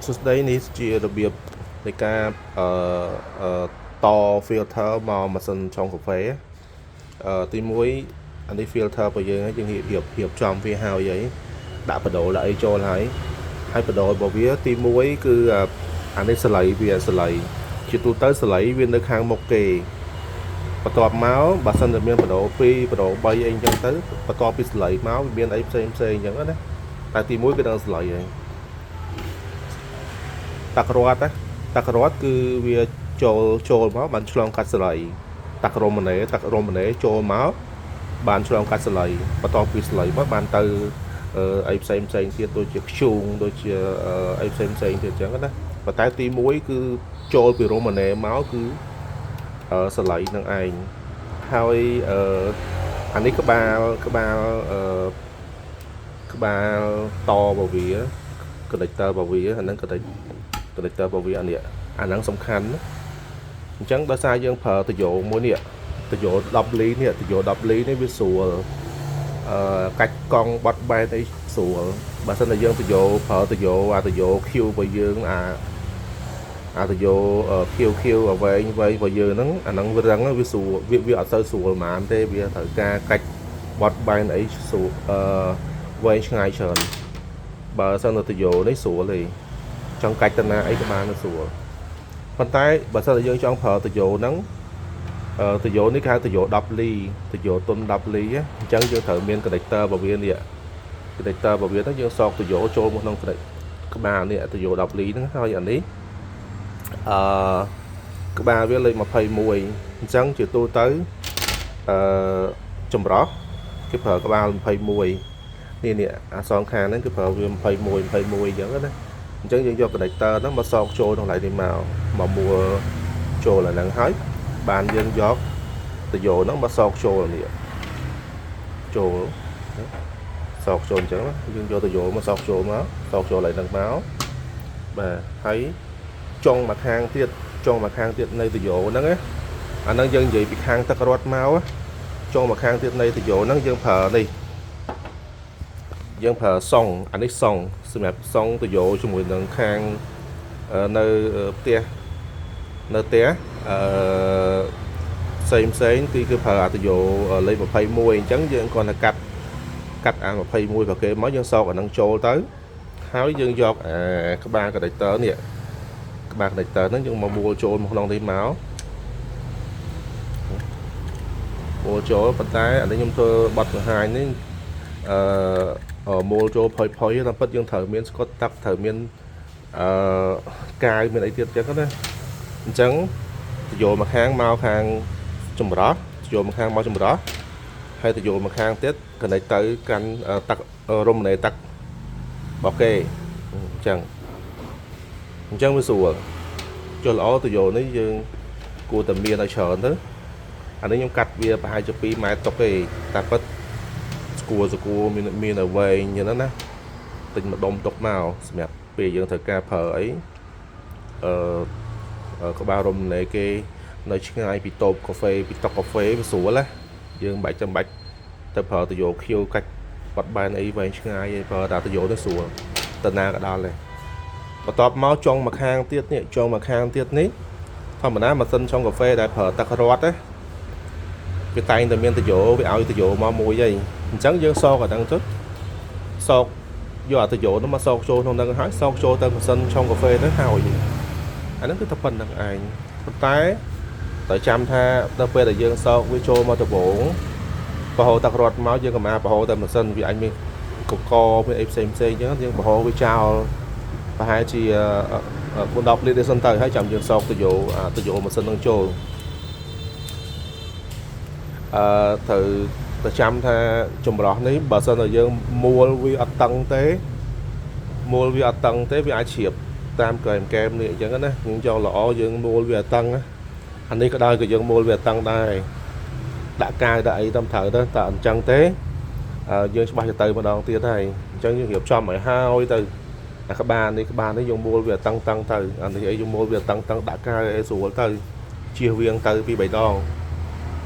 សួស្តីនេះជារបៀបនៃការត filter មកម៉ាស៊ីនឆុងកាហ្វេទី1អានេះ filter របស់យើងយើងរៀបចំវាហើយដាក់បដូរដាក់អីចូលហើយបដូររបស់វាទី1គឺអានេះសលៃវាសលៃជាទូទៅសលៃវានៅខាងមុខគេបន្ទាប់មកបើសិនតែមានបដូរ2បដូរ3អីអញ្ចឹងទៅបន្ទាប់ពីសលៃមកវាមានអីផ្សេងអញ្ចឹងណាតែទី1គឺដល់សលៃហើយតាក់រត់គឺវាចូលមកបានឆ្លងកាត់សលៃតាក់រមណេចូលមកបានឆ្លងកាត់សលៃបន្ទាប់ពីសលៃមកបានទៅអីផ្សេងទៀតដូចជាខ្ជូងដូចជាអីផ្សេងទៀតអញ្ចឹងណាប៉ុន្តែទី1គឺចូលពីរមណេមកគឺសលៃនឹងឯងហើយអានេះក្បាលតរបស់វា connector របស់វាអាហ្នឹង connector របស់វាអាហ្នឹងសំខាន់អញ្ចឹងដោយសារយើងប្រើតយោមួយនេះតយោ10លីនេះតយោ10លីនេះវាស្រួលកាច់កង់បត់បែនអីស្រួលបើសិនតែយើងតយោប្រើតយោអាតយោ Q របស់យើងអាតយោ Q អ្វីរបស់យើងហ្នឹងអាហ្នឹងវារឹងវាស្រួលវាអត់ទៅស្រួលហ្មងទេវាត្រូវការកាច់បត់បែនអីស្រួលវែងឆ្ងាយច្រើនបើសិនតែតយោនេះស្រួលទេចង់កាច់តាណាអីក៏បានស្រួលប៉ុន្តែបើសិនតែយើងចង់ប្រើតយោហ្នឹងតយោនេះគេហៅតយោ10លីតយោទុន10លីអញ្ចឹងយើងត្រូវមាន connector របស់វានេះ connector របស់វាហ្នឹងយើងសកតយោចូលមកក្នុងក្បាលនេះតយោ10លីហ្នឹងហើយអានេះក្បាលវាលេខ21អញ្ចឹងជាទូទៅចម្រោះគេប្រើក្បាល21នេះអាសងខាងហ្នឹងគឺប្រើវា21អញ្ចឹងណាអញ្ចឹងយើងយក connector ហ្នឹងមកសកចូលក្នុងកន្លែងនេះមកមួលចូលអាហ្នឹងហើយបានយើងយកតយោហ្នឹងមកសកចូលនេះចូលសកចូលអញ្ចឹងយើងយកតយោមកសកចូលមកសកចូលកន្លែងហ្នឹងមកបាទហើយចុងមកខាងទៀតនៃតយោហ្នឹងណាអាហ្នឹងយើងនិយាយពីខាងទឹករត់មកចុងមកខាងទៀតនៃតយោហ្នឹងយើងប្រើនេះយើងប្រើសុងអានេះសុងសម្រាប់សុងតយោជាមួយនឹងខាងនៅផ្ទះផ្សេងគឺប្រើអាតយោលេខ21អញ្ចឹងយើងគ្រាន់តែកាត់អា21ប្រគេមកយើងសកអានឹងចូលទៅហើយយើងយកក្បាល connector នេះក្បាល connector ហ្នឹងយើងមកមួលចូលមកក្នុងនេះមកមួលចូលប៉ុន្តែអានេះខ្ញុំធ្វើបត់បង្ហាញនេះមួលចូលផុយតាមពិតយើងត្រូវមានស្កុតតាក់ត្រូវមានកាយមានអីទៀតចឹងណាអញ្ចឹងទៅយកមកខាងមកខាងចម្រោះយកមកខាងមកចម្រោះហើយទៅយកមកខាងទៀតកណិចទៅកាន់តាក់រមណេតាក់របស់គេអញ្ចឹងវាស្រួលចូលល្អទៅយកនេះយើងគួរតែមានឲ្យច្រើនទៅអានេះខ្ញុំកាត់វាប្រហែលជា2ម៉ែត្រតុកទេតែពិតស្គួរមានឲ្យវែងអញ្ចឹងណាទិញមួយដុំទុកមកសម្រាប់ពេលយើងត្រូវការប្រើអីក្បាលរមណេគេនៅឆ្ងាយពីតូបកាហ្វេពីតុកកាហ្វេវាស្រួលណាយើងមិនបាច់ទៅប្រើតយោ Q កាច់បាត់បែនអីវែងឆ្ងាយឯងប្រើតែតយោទៅស្រួលតណាក៏ដល់ដែរបន្ទាប់មកចុងមកខាងទៀតនេះធម្មតាម៉ាស៊ីនឆុងកាហ្វេដែលប្រើទឹករត់ណាវាតែងតែមានតយោវាឲ្យតយោមកមួយអីអញ្ចឹងយើងសកអាហ្នឹងទៅសកយកអាតយោនោះមកសកចូលក្នុងហ្នឹងហើយសកចូលទៅម៉ាស៊ីនឆុងកាហ្វេទៅហើយអាហ្នឹងគឺតែប៉ុណ្្នឹងឯងប៉ុន្តែត្រូវចាំថាដល់ពេលដែលយើងសកវាចូលមកដំបូងប្រហូរទឹករត់មកយើងកុំអាប្រហូរតែម៉ាស៊ីនវាអាចមានកកមានអីផ្សេងអញ្ចឹងយើងប្រហូរវាចោលប្រហែលជា10លីត្រសិនទៅហើយចាំយើងសកតយោម៉ាស៊ីននឹងចូលត្រូវតែចាំថាចម្រោះនេះបើសិនតែយើងមួលវាអត់តឹងទេវាអាចជ្រាបតាមកែមនេះអញ្ចឹងណាយើងយកល្អយើងមួលវាអត់តឹងអានេះក៏ដោយក៏យើងមួលវាអត់តឹងដែរដាក់កាយដាក់អីតាមត្រូវទៅតែអញ្ចឹងទេយើងច្បាស់ទៅម្ដងទៀតហើយអញ្ចឹងយើងរៀបចំឲ្យហើយទៅអាក្បាលនេះយើងមួលវាអត់តឹងទៅអានេះអីយើងមួលវាអត់តឹងដាក់កាយឲ្យស្រួលទៅជៀសវាងទៅពី3ដង